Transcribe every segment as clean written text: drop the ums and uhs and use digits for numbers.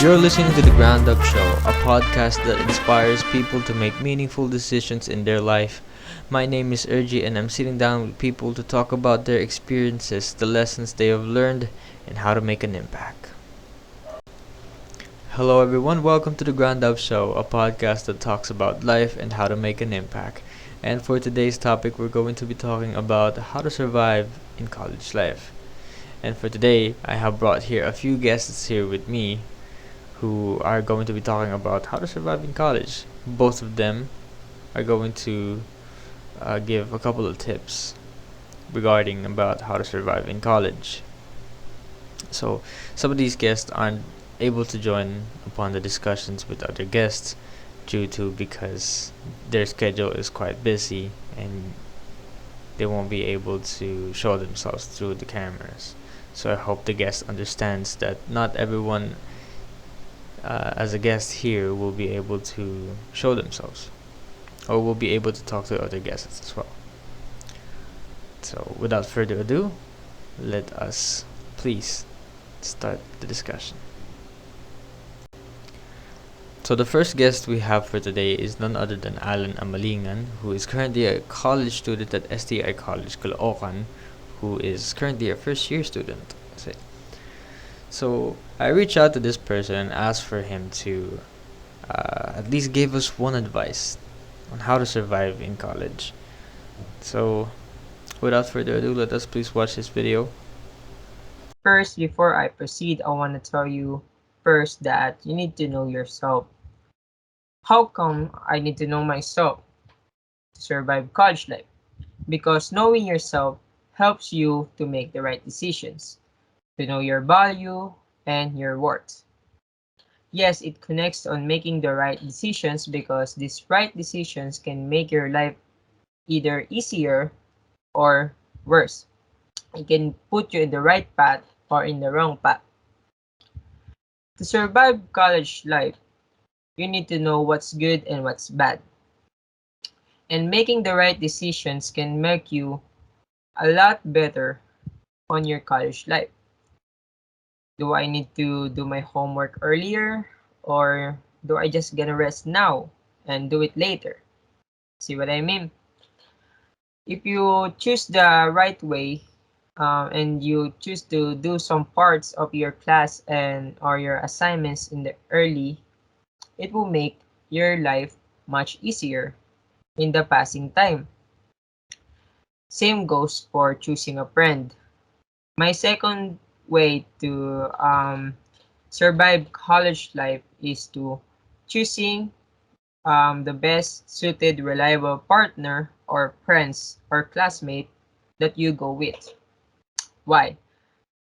You're listening to The Ground Up Show, a podcast that inspires people to make meaningful decisions in their life. My name is Erji, and I'm sitting down with people to talk about their experiences, the lessons they have learned, and how to make an impact. Hello, everyone. Welcome to The Ground Up Show, a podcast that talks about life and how to make an impact. And for today's topic, we're going to be talking about how to survive in college life. And for today, I have brought here a few guests here with me who are going to be talking about how to survive in college. Both of them are going to give a couple of tips regarding about how to survive in college. So some of these guests aren't able to join upon the discussions with other guests due to because their schedule is quite busy and they won't be able to show themselves through the cameras. So I hope the guest understands that not everyone as a guest here will be able to show themselves or will be able to talk to other guests as well. So without further ado, let us please start the discussion. So the first guest we have for today is none other than Alan Amalingan, who is currently a college student at STI College Caloocan, who is currently a first year student. So I reached out to this person and asked for him to at least give us one advice on how to survive in college. So without further ado, let us please watch this video. First, before I proceed, I want to tell you first that you need to know yourself. How come I need to know myself to survive college life? Because knowing yourself helps you to make the right decisions, to know your value and your worth. Yes, it connects on making the right decisions because these right decisions can make your life either easier or worse. It can put you in the right path or in the wrong path. To survive college life, you need to know what's good and what's bad. And making the right decisions can make you a lot better on your college life. Do I need to do my homework earlier or do I just gonna rest now and do it later? See what I mean? If you choose the right way and you choose to do some parts of your class and or your assignments in the early, it will make your life much easier in the passing time. Same goes for choosing a friend. My second way to survive college life is to choosing the best suited reliable partner or friends or classmate that you go with. Why?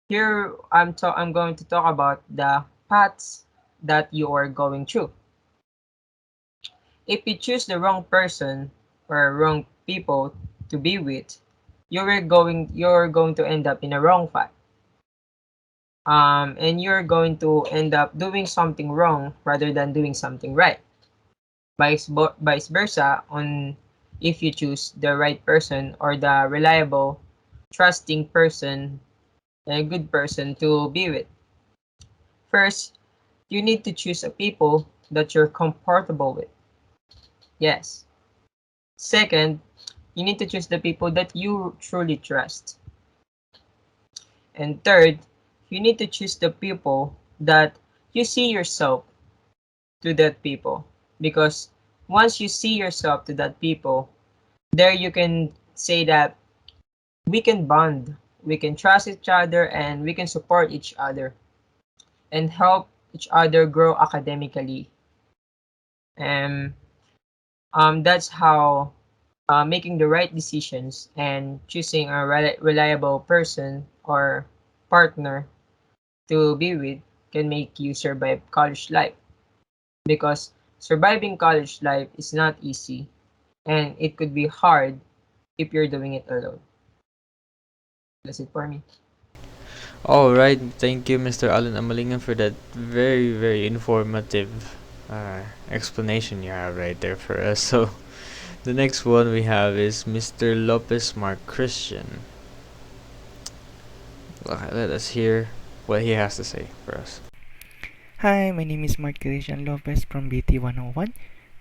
Here I'm going to talk about the paths that you are going through. If you choose the wrong person or wrong people to be with, you're going to end up in a wrong path. And you're going to end up doing something wrong rather than doing something right. Vice versa on if you choose the right person or the reliable, trusting person, a good person to be with. First, you need to choose a people that you're comfortable with. Yes. Second, you need to choose the people that you truly trust. And third, you need to choose the people that you see yourself to that people. Because once you see yourself to that people, there you can say that we can bond, we can trust each other, and we can support each other and help each other grow academically. And that's how making the right decisions and choosing a reliable person or partner to be with can make you survive college life. Because surviving college life is not easy and it could be hard if you're doing it alone. That's it for me. All right, thank you, Mr. Alan Amalingan, for that very, very informative explanation you have right there for us. So the next one we have is Mr. Lopez Mark Christian. Okay, let us hear what he has to say for us. Hi, my name is Mark Christian Lopez from BT101.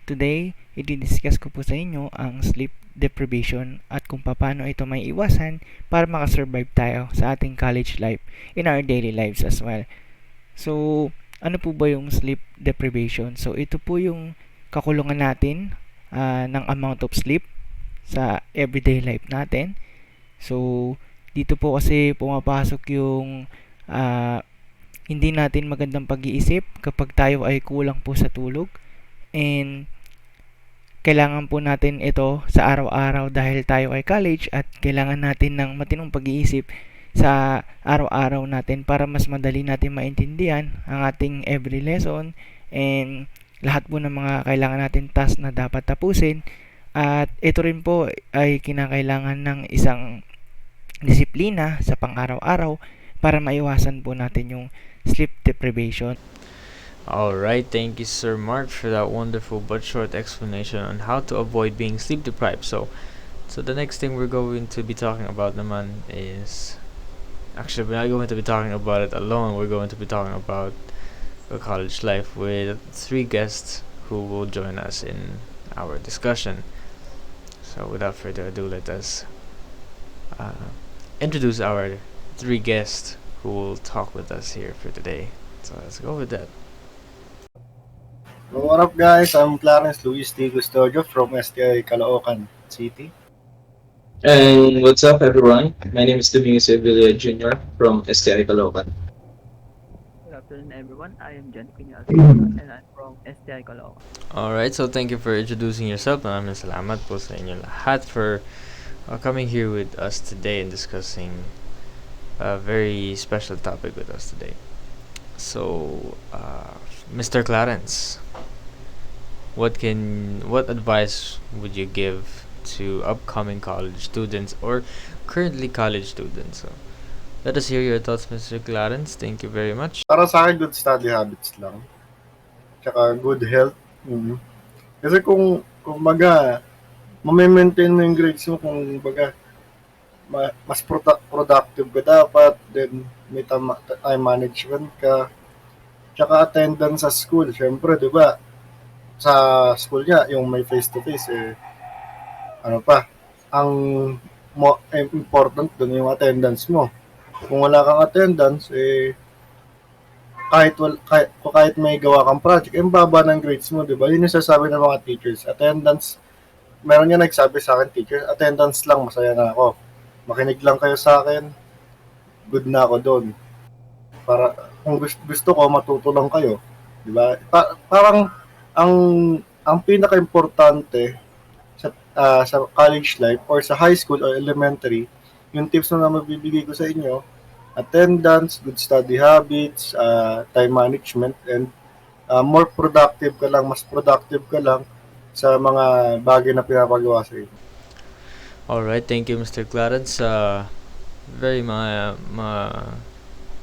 Today, i-discuss ko po sa inyo ang sleep deprivation at kung paano ito may iwasan para makasurvive tayo sa ating college life in our daily lives as well. So, ano po ba yung sleep deprivation? So, ito po yung kakulungan natin ng amount of sleep sa everyday life natin. So, dito po kasi pumapasok yung ah, hindi natin magandang pag-iisip kapag tayo ay kulang po sa tulog. And kailangan po natin ito sa araw-araw dahil tayo ay college at kailangan natin ng matinong pag-iisip sa araw-araw natin para mas madali natin maintindihan ang ating every lesson and lahat po ng mga kailangan natin task na dapat tapusin. At ito rin po ay kinakailangan ng isang disiplina sa pang-araw-araw para maiwasan po natin yung sleep deprivation. Alright, thank you, Sir Mark, for that wonderful but short explanation on how to avoid being sleep deprived. So the next thing we're going to be talking about naman is actually we're not going to be talking about it alone. We're going to be talking about a college life with three guests who will join us in our discussion. So without further ado, let us uh, introduce our three guests who will talk with us here for today. So let's go with that. What up, guys? I'm Clarence Luis D. Custodio from STI Caloocan City. And what's up, everyone? My name is Domingos Evilla Jr. from STI Caloocan. Good afternoon, everyone. I am Jan Piñal Sosa, and I'm from STI Caloocan. Alright, so thank you for introducing yourself. Maraming salamat po sa inyo lahat for coming here with us today and discussing a very special topic with us today. So, Mr. Clarence, what advice would you give to upcoming college students or currently college students? So, let us hear your thoughts, Mr. Clarence. Thank you very much. Para sa akin, good study habits lang. Tsaka good health. Mhm. Kasi kung baga, ma-maintain mo yung grades mo kung baga, mas productive ka dapat, then may time management ka. Tsaka attendance sa school. Siyempre, di ba, sa school niya, yung may face-to-face, ano pa, ang important dun yung attendance mo. Kung wala kang attendance, kahit may gawa kang project, baba ng grades mo, di ba? Yun yung sasabi ng mga teachers. Attendance, meron nga nagsabi sa akin, teacher, attendance lang, masaya na ako. Makinig lang kayo sa akin, good na ako doon. Para, kung gusto ko, matuto lang kayo. Di ba? Parang, ang, ang pinaka-importante sa college life or sa high school or elementary, yung tips na mabibigay ko sa inyo, attendance, good study habits, time management, and mas productive ka lang sa mga bagay na pinapagawa sa inyo. Alright, thank you, Mr. Clarence. Very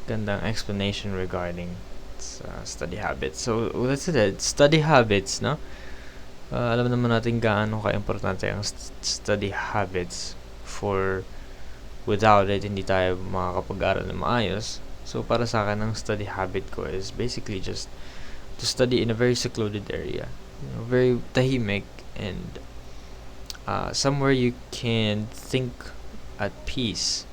gandang explanation regarding study habits. So, let's say that study habits, no? Alam naman natin gaano ka-importante ang study habits for without it, hindi tayo makakapag-aral na maayos. So, para sa akin, ang study habit ko is basically just to study in a very secluded area. Very tahimik and somewhere you can think at peace.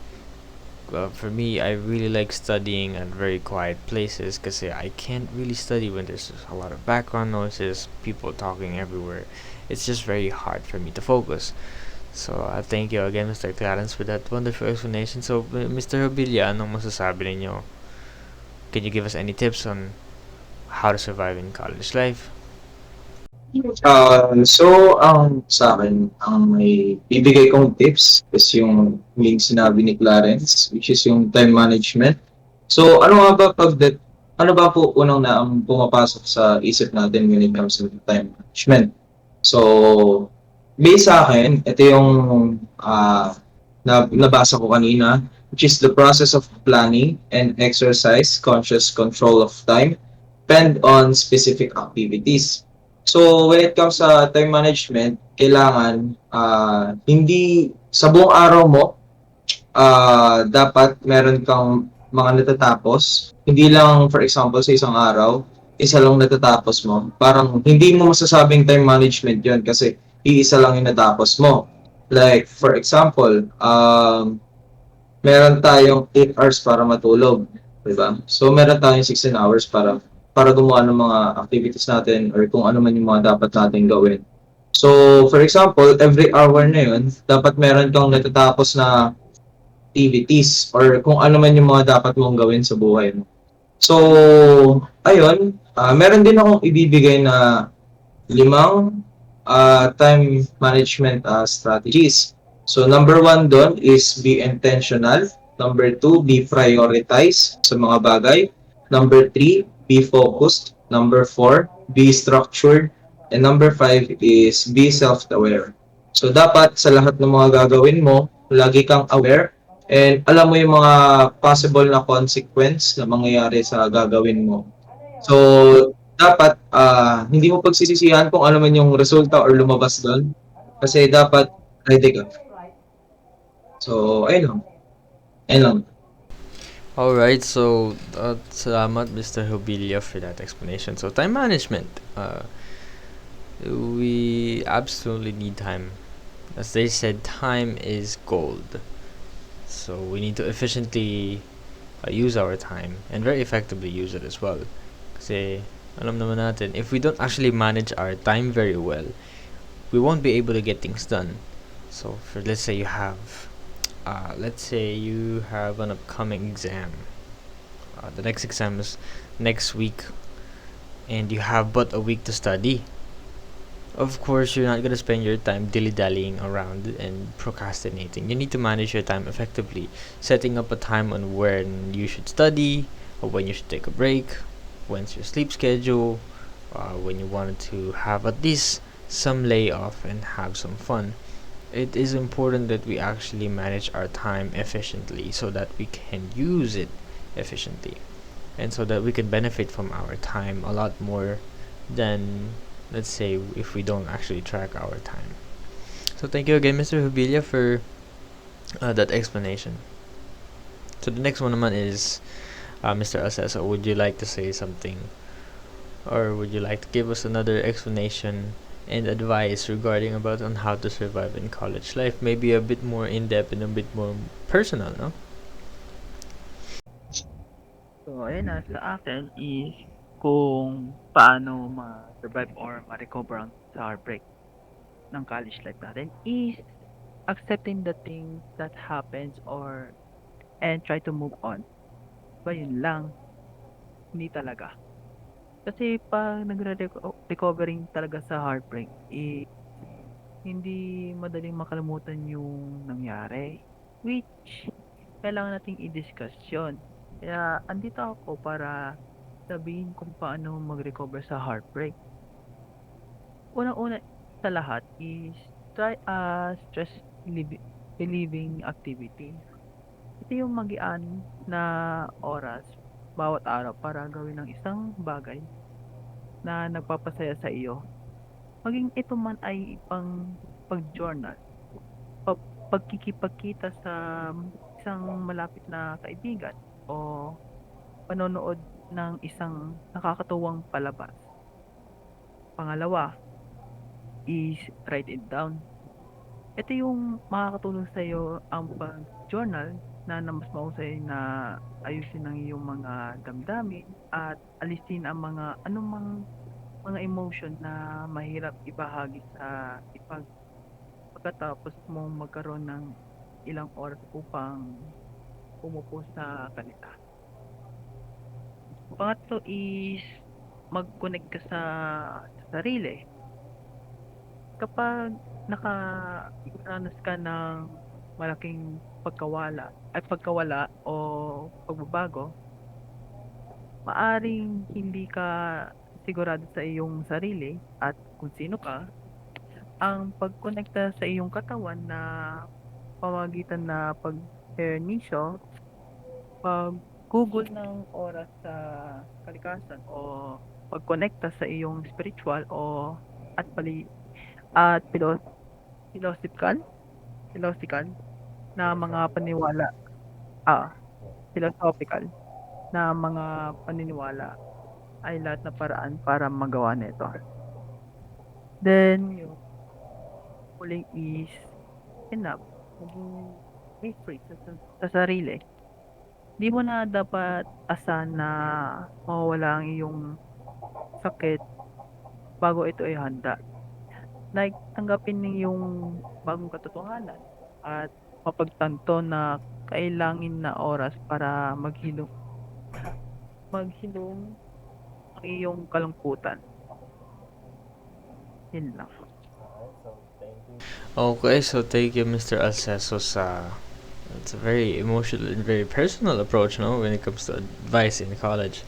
For me, I really like studying at very quiet places kasi I can't really study when there's a lot of background noises, people talking everywhere. It's just very hard for me to focus. So, thank you again, Mr. Clarence, for that wonderful explanation. So, Mr. Habilia, anong masasabi ninyo? Can you give us any tips on how to survive in college life? Ang sa akin, ang may bibigay kong tips is yung sinabi ni Clarence, which is yung time management. So, ano ba po unang na ang pumapasok sa isip natin when it comes to time management? So, based sa akin, ito yung nabasa ko kanina, which is the process of planning and exercise conscious control of time depend on specific activities. So, when it comes sa time management, kailangan hindi sa buong araw mo dapat meron kang mga natatapos. Hindi lang, for example, sa isang araw, isa lang natatapos mo. Parang hindi mo masasabing time management yon kasi iisa lang yung natapos mo. Like, for example, meron tayong 8 hours para matulog, 'di ba? So meron tayong 16 hours para gumawa ng mga activities natin or kung ano man yung mga dapat nating gawin. So, for example, every hour na yun, dapat meron kang natatapos na activities or kung ano man yung mga dapat mong gawin sa buhay mo. So, ayun, meron din akong ibibigay na limang time management strategies. So number one doon is be intentional. Number two, be prioritize sa mga bagay. Number three, be focused. Number four, be structured. And number five is be self-aware. So dapat sa lahat ng mga gagawin mo, lagi kang aware and alam mo yung mga possible na consequence na mangyayari sa gagawin mo. So, dapat hindi mo pagsisisihan kung ano man yung resulta or lumabas doon. Kasi dapat ready ka. So, ayun lang. Ayun lang. Alright, so salamat Mr. Hobilia for that explanation. So time management. We absolutely need time. As they said, time is gold. So we need to efficiently use our time and very effectively use it as well. Kasi alam naman natin, if we don't actually manage our time very well, we won't be able to get things done. So for let's say you have an upcoming exam. The next exam is next week, and you have but a week to study. Of course, you're not gonna spend your time dilly-dallying around and procrastinating. You need to manage your time effectively, setting up a time on when you should study, or when you should take a break, when's your sleep schedule, when you wanted to have at least some layoff and have some fun. It is important that we actually manage our time efficiently so that we can use it efficiently and so that we can benefit from our time a lot more than, let's say, if we don't actually track our time. So thank you again, Mr. Hubilia, for that explanation. So the next one naman is Mr. Aceso. Would you like to say something, or would you like to give us another explanation and advice regarding about on how to survive in college life? Maybe a bit more in depth and a bit more personal, no? So, ayun na, sa akin is kung paano ma-survive or ma-recover sa heartbreak ng college life natin is accepting the things that happens or and try to move on. Ba yun lang, hindi talaga. Kasi 'pag recovering talaga sa heartbreak, hindi madaling makalimutan yung nangyari, which kailangan nating i-discuss yun. Kaya andito ako para sabihin kung paano mag-recover sa heartbreak. Unang-una sa lahat is try a stress relieving activity. Ito yung magian na oras bawat araw para gawin ng isang bagay na nagpapasaya sa iyo. Maging ito man ay pang pag-journal, pagkikipagkita sa isang malapit na kaibigan o panonood ng isang nakakatuwang palabas. Pangalawa is write it down. Ito yung makakatulong sa iyo ang pag-journal na mas mahusay na ayusin ang iyong mga damdamin at alisin ang mga anumang mga emotion na mahirap ibahagi sa pagkatapos mong magkaroon ng ilang oras upang umupo sa kanila. Pangatlo is mag-connect ka sa sarili. Kapag nakaranas ka ng malaking pagkawala o pagbabago, maaring hindi ka sigurado sa iyong sarili at kung sino ka, ang pagkonekta sa iyong katawan na pamamagitan na pag-ehersisyo, pag-google ng oras sa kalikasan o pagkonekta sa iyong spiritual o at at philosophical philosophical na mga paniwala. Ah, philosophical na mga paniniwala ay lahat na paraan para magawa nito. Then, yung huling is enough. Maging be free sa sarili. Di mo na dapat asahan na mawawala ang iyong sakit bago ito ay handa. Like, tanggapin yung bagong katotohanan at mapagtanto na kailangan na oras para maghilom ang iyong kalungkutan. Yun lang. Okay, so thank you, Mr. Alceso, sa it's a very emotional and very personal approach, no, when it comes to advice in college.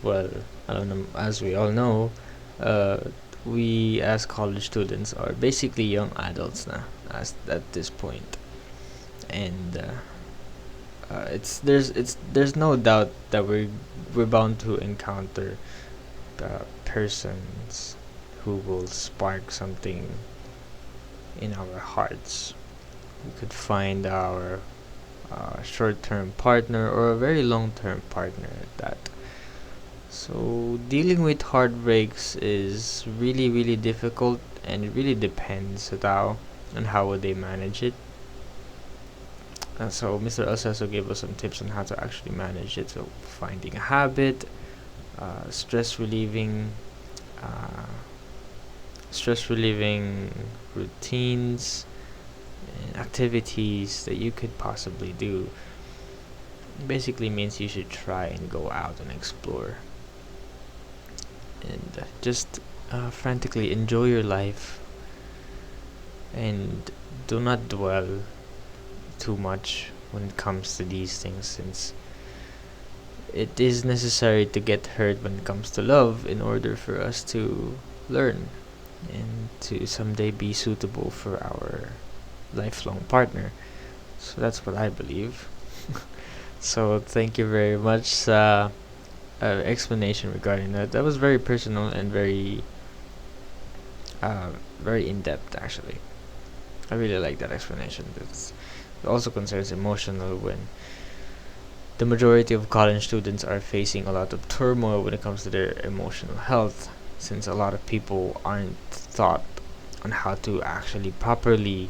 Well, I don't know, as we all know, we as college students are basically young adults now, as at this point, and there's no doubt that we're bound to encounter persons who will spark something in our hearts. We could find our short-term partner or a very long-term partner at that. So dealing with heartbreaks is really really difficult, and it really depends on how would they manage it. So Mr. Alceso gave us some tips on how to actually manage it. So finding a habit, stress relieving, uh, stress relieving routines and activities that you could possibly do. Basically means you should try and go out and explore and just frantically enjoy your life, and do not dwell too much when it comes to these things, since it is necessary to get hurt when it comes to love in order for us to learn and to someday be suitable for our lifelong partner. So that's what I believe. So thank you very much. Explanation regarding that. That was very personal and very in depth. Actually, I really like that explanation. It also concerns emotional, when the majority of college students are facing a lot of turmoil when it comes to their emotional health, since a lot of people aren't taught on how to actually properly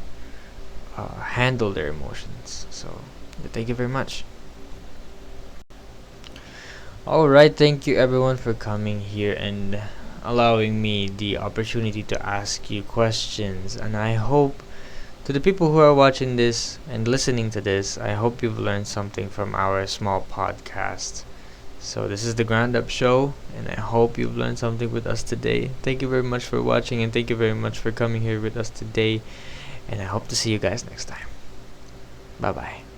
handle their emotions. So thank you very much. Alright, thank you everyone for coming here and allowing me the opportunity to ask you questions. And I hope, to the people who are watching this and listening to this, I hope you've learned something from our small podcast. So this is the Ground Up Show, and I hope you've learned something with us today. Thank you very much for watching, and thank you very much for coming here with us today. And I hope to see you guys next time. Bye bye.